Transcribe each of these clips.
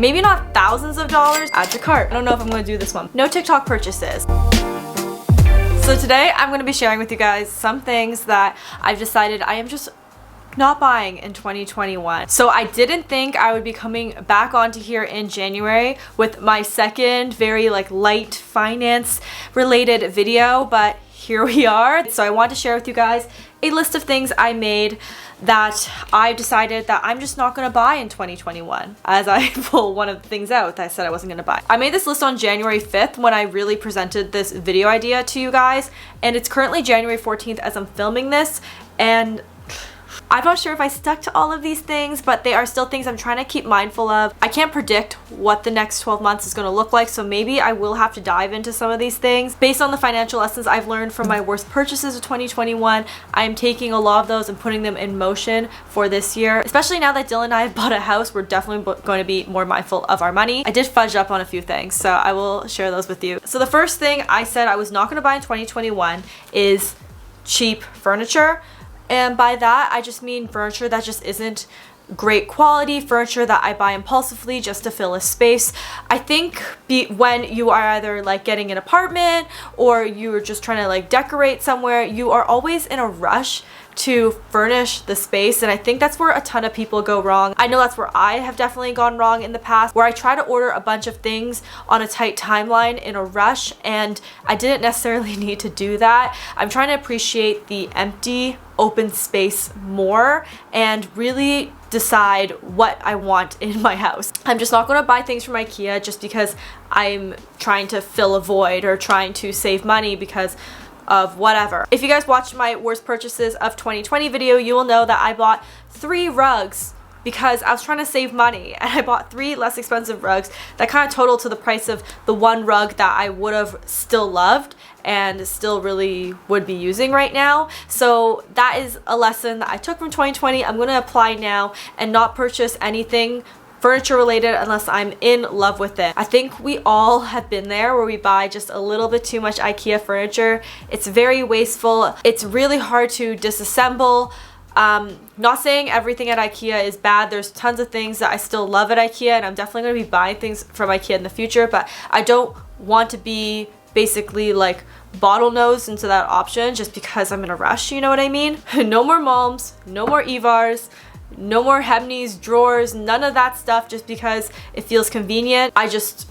maybe not thousands of dollars. Add to cart. I don't know if I'm gonna do this one. No TikTok purchases. So today I'm gonna be sharing with you guys some things that I've decided I am just not buying in 2021. So I didn't think I would be coming back onto here in January with my second very light finance related video, but here we are. So I want to share with you guys a list of things I made that I've decided that I'm just not gonna buy in 2021, as I pull one of the things out that I said I wasn't gonna buy. I made this list on January 5th when I really presented this video idea to you guys, and it's currently January 14th as I'm filming this, and I'm not sure if I stuck to all of these things, but they are still things I'm trying to keep mindful of. I can't predict what the next 12 months is going to look like, so maybe I will have to dive into some of these things. Based on the financial lessons I've learned from my worst purchases of 2021, I am taking a lot of those and putting them in motion for this year. Especially now that Dylan and I have bought a house, we're definitely going to be more mindful of our money. I did fudge up on a few things, so I will share those with you. So the first thing I said I was not going to buy in 2021 is cheap furniture. And by that, I just mean furniture that just isn't great quality, furniture that I buy impulsively just to fill a space. I think when you are either getting an apartment or you're just trying to decorate somewhere, you are always in a rush to furnish the space, and I think that's where a ton of people go wrong. I know that's where I have definitely gone wrong in the past, where I try to order a bunch of things on a tight timeline in a rush, and I didn't necessarily need to do that. I'm trying to appreciate the empty open space more and really decide what I want in my house. I'm just not going to buy things from IKEA just because I'm trying to fill a void or trying to save money because of whatever. If you guys watched my worst purchases of 2020 video, you will know that I bought 3 rugs because I was trying to save money, and I bought 3 less expensive rugs that kind of total to the price of the one rug that I would have still loved and still really would be using right now. So that is a lesson that I took from 2020. I'm going to apply now and not purchase anything furniture related unless I'm in love with it. I think we all have been there where we buy just a little bit too much IKEA furniture. It's very wasteful. It's really hard to disassemble. Not saying everything at IKEA is bad. There's tons of things that I still love at IKEA, and I'm definitely going to be buying things from IKEA in the future, but I don't want to be basically bottlenose into that option just because I'm in a rush, you know what I mean? No more Malms, no more Evars, no more Hebneys, drawers, none of that stuff just because it feels convenient. I just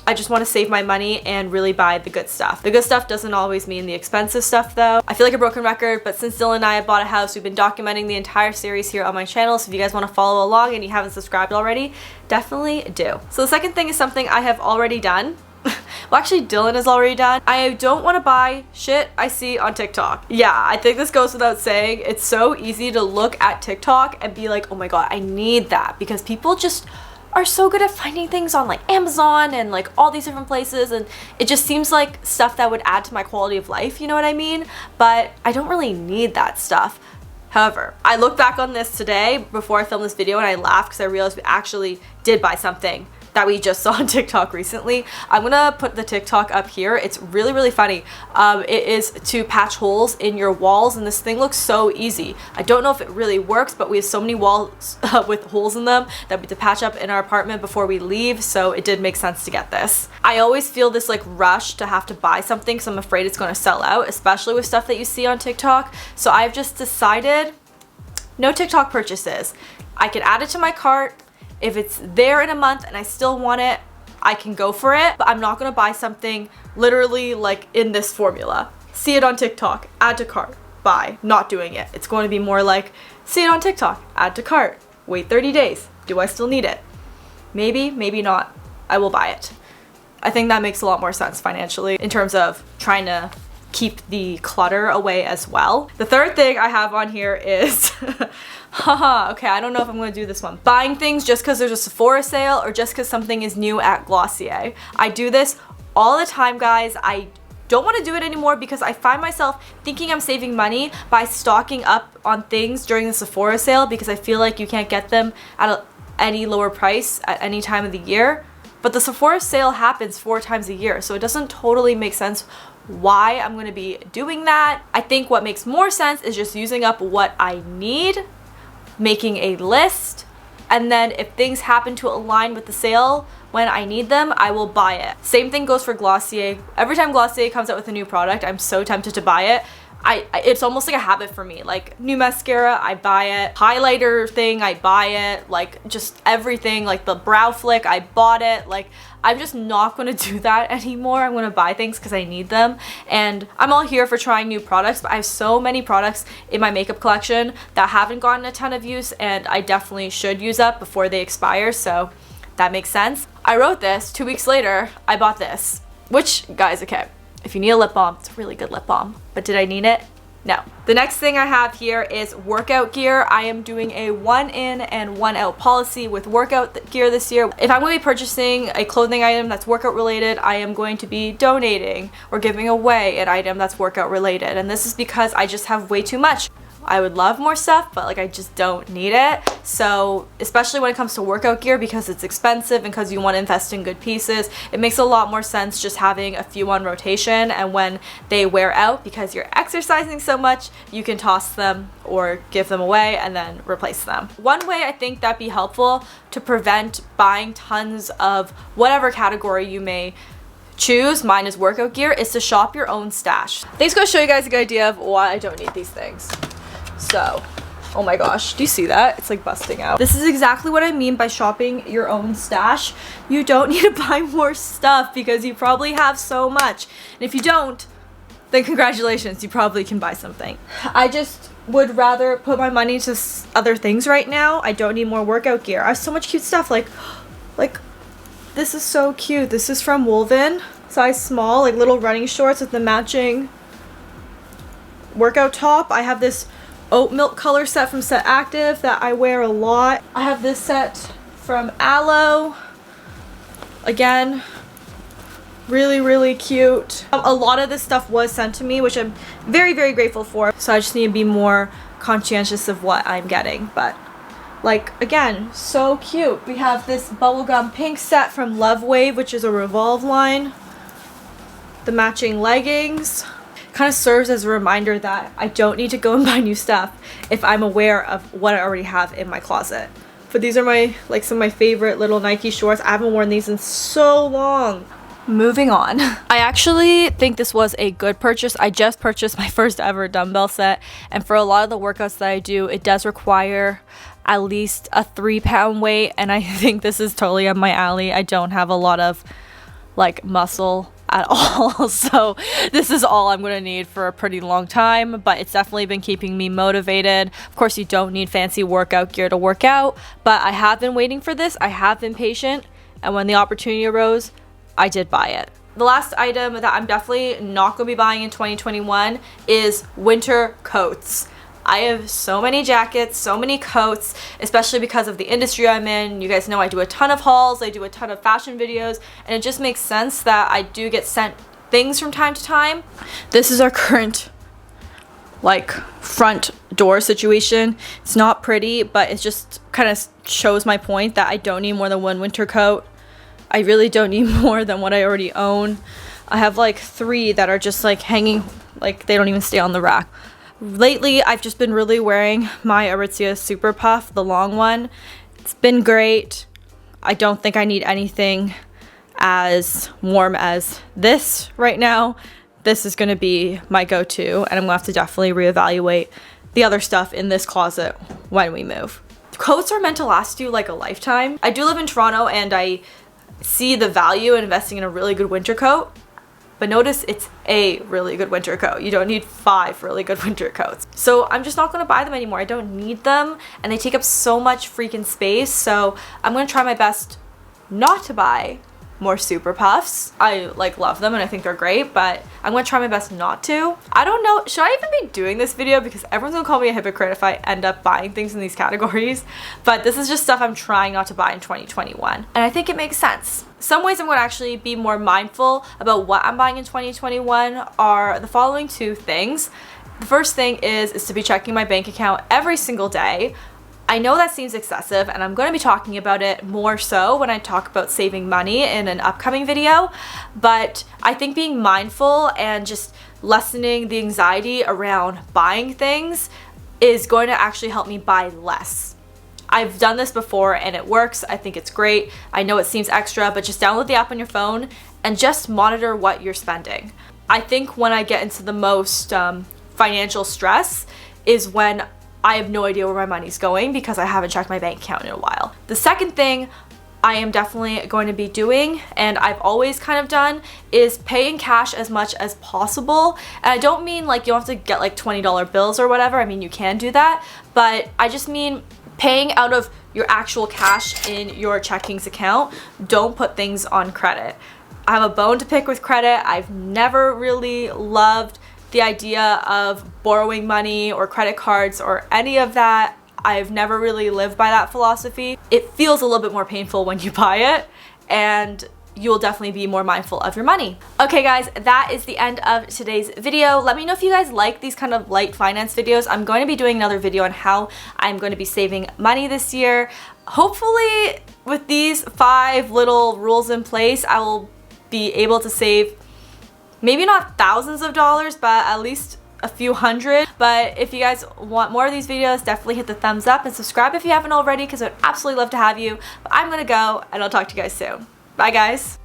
want to save my money and really buy the good stuff. The good stuff doesn't always mean the expensive stuff though. I feel like a broken record, but since Dylan and I have bought a house, we've been documenting the entire series here on my channel, so if you guys want to follow along and you haven't subscribed already, definitely do. So the second thing is something I have already done. Well, actually, Dylan has already done. I don't want to buy shit I see on TikTok. Yeah, I think this goes without saying. It's so easy to look at TikTok and be like, oh my god, I need that, because people just are so good at finding things on Amazon and all these different places, and it just seems like stuff that would add to my quality of life, you know what I mean? But I don't really need that stuff. However, I looked back on this today before I filmed this video and I laughed because I realized we actually did buy something that we just saw on TikTok recently. I'm gonna put the TikTok up here. It's really, really funny. It is to patch holes in your walls, and this thing looks so easy. I don't know if it really works, but we have so many walls with holes in them that we have to patch up in our apartment before we leave, so it did make sense to get this. I always feel this rush to have to buy something because I'm afraid it's gonna sell out, especially with stuff that you see on TikTok. So I've just decided no TikTok purchases. I can add it to my cart. If it's there in a month and I still want it, I can go for it, but I'm not gonna buy something literally in this formula. See it on TikTok, add to cart, buy. Not doing it. It's going to be more see it on TikTok, add to cart, wait 30 days. Do I still need it? Maybe, maybe not. I will buy it. I think that makes a lot more sense financially in terms of trying to keep the clutter away as well. The third thing I have on here is haha, okay, I don't know if I'm gonna do this one. Buying things just because there's a Sephora sale or just because something is new at Glossier. I do this all the time, guys. I don't want to do it anymore because I find myself thinking I'm saving money by stocking up on things during the Sephora sale because I feel like you can't get them at any lower price at any time of the year. But the Sephora sale happens 4 times a year, so it doesn't totally make sense why I'm going to be doing that. I think what makes more sense is just using up what I need, making a list, and then if things happen to align with the sale when I need them, I will buy it. Same thing goes for Glossier. Every time Glossier comes out with a new product, I'm so tempted to buy it. It's almost like a habit for me. Like new mascara, I buy it. Highlighter thing, I buy it. Like just everything, like the brow flick, I bought it. Like I'm just not gonna do that anymore. I'm gonna buy things because I need them. And I'm all here for trying new products, but I have so many products in my makeup collection that haven't gotten a ton of use, and I definitely should use up before they expire, so that makes sense. I wrote this, 2 weeks later, I bought this. Which, guys, okay, if you need a lip balm, it's a really good lip balm. But did I need it? No. The next thing I have here is workout gear. I am doing a 1 in and 1 out policy with workout gear this year. If I'm going to be purchasing a clothing item that's workout related, I am going to be donating or giving away an item that's workout related. And this is because I just have way too much. I would love more stuff, but like I just don't need it. So especially when it comes to workout gear, because it's expensive and because you want to invest in good pieces, it makes a lot more sense just having a few on rotation, and when they wear out because you're exercising so much, you can toss them or give them away and then replace them. One way I think that'd be helpful to prevent buying tons of whatever category you may choose, mine is workout gear, is to shop your own stash. I'm just gonna show you guys a good idea of why I don't need these things. So, oh my gosh, do you see that? It's like busting out. This is exactly what I mean by shopping your own stash. You don't need to buy more stuff because you probably have so much. And if you don't, then congratulations, you probably can buy something. I just would rather put my money to other things right now. I don't need more workout gear. I have so much cute stuff, like this is so cute. This is from Blvd, size small, like little running shorts with the matching workout top. I have this oat milk color set from Set Active that I wear a lot. I have this set from Aloe. Again, really, really cute. A lot of this stuff was sent to me, which I'm very, very grateful for. So I just need to be more conscientious of what I'm getting. But like, again, so cute. We have this bubblegum pink set from Wave, which is a Revolve line. The matching leggings. Kind of serves as a reminder that I don't need to go and buy new stuff if I'm aware of what I already have in my closet. But these are my, like, some of my favorite little Nike shorts. I haven't worn these in so long. Moving on. I actually think this was a good purchase. I just purchased my first ever dumbbell set, and for a lot of the workouts that I do, it does require at least a 3-pound weight, and I think this is totally up my alley. I don't have a lot of like muscle at all, so this is all I'm gonna need for a pretty long time, but it's definitely been keeping me motivated. Of course, you don't need fancy workout gear to work out, but I have been waiting for this. I have been patient, and when the opportunity arose, I did buy it. The last item that I'm definitely not gonna be buying in 2021 is winter coats. I have so many jackets, so many coats, especially because of the industry I'm in. You guys know I do a ton of hauls, I do a ton of fashion videos, and it just makes sense that I do get sent things from time to time. This is our current like front door situation. It's not pretty, but it just kind of shows my point that I don't need more than one winter coat. I really don't need more than what I already own. I have like 3 that are just like hanging, like they don't even stay on the rack. Lately, I've just been really wearing my Aritzia Super Puff, the long one. It's been great. I don't think I need anything as warm as this right now. This is gonna be my go-to, and I'm gonna have to definitely reevaluate the other stuff in this closet when we move. Coats are meant to last you like a lifetime. I do live in Toronto, and I see the value in investing in a really good winter coat. But notice it's a really good winter coat. You don't need 5 really good winter coats. So I'm just not gonna buy them anymore. I don't need them, and they take up so much freaking space. So I'm gonna try my best not to buy more Super Puffs. I like love them and I think they're great, but I'm gonna try my best not to. I don't know, should I even be doing this video? Because everyone's gonna call me a hypocrite if I end up buying things in these categories. But this is just stuff I'm trying not to buy in 2021. And I think it makes sense. Some ways I'm going to actually be more mindful about what I'm buying in 2021 are the following 2 things. The first thing is to be checking my bank account every single day. I know that seems excessive, and I'm going to be talking about it more so when I talk about saving money in an upcoming video, but I think being mindful and just lessening the anxiety around buying things is going to actually help me buy less. I've done this before and it works. I think it's great. I know it seems extra, but just download the app on your phone and just monitor what you're spending. I think when I get into the most financial stress is when I have no idea where my money's going because I haven't checked my bank account in a while. The second thing I am definitely going to be doing, and I've always kind of done, is pay in cash as much as possible. And I don't mean like you don't have to get like $20 bills or whatever. I mean, you can do that, but I just mean paying out of your actual cash in your checkings account. Don't put things on credit. I have a bone to pick with credit. I've never really loved the idea of borrowing money or credit cards or any of that. I've never really lived by that philosophy. It feels a little bit more painful when you buy it, and you'll definitely be more mindful of your money. Okay guys, that is the end of today's video. Let me know if you guys like these kind of light finance videos. I'm going to be doing another video on how I'm going to be saving money this year. Hopefully with these 5 little rules in place, I will be able to save maybe not thousands of dollars, but at least a few hundred. But if you guys want more of these videos, definitely hit the thumbs up and subscribe if you haven't already, because I'd absolutely love to have you. But I'm gonna go, and I'll talk to you guys soon. Bye guys.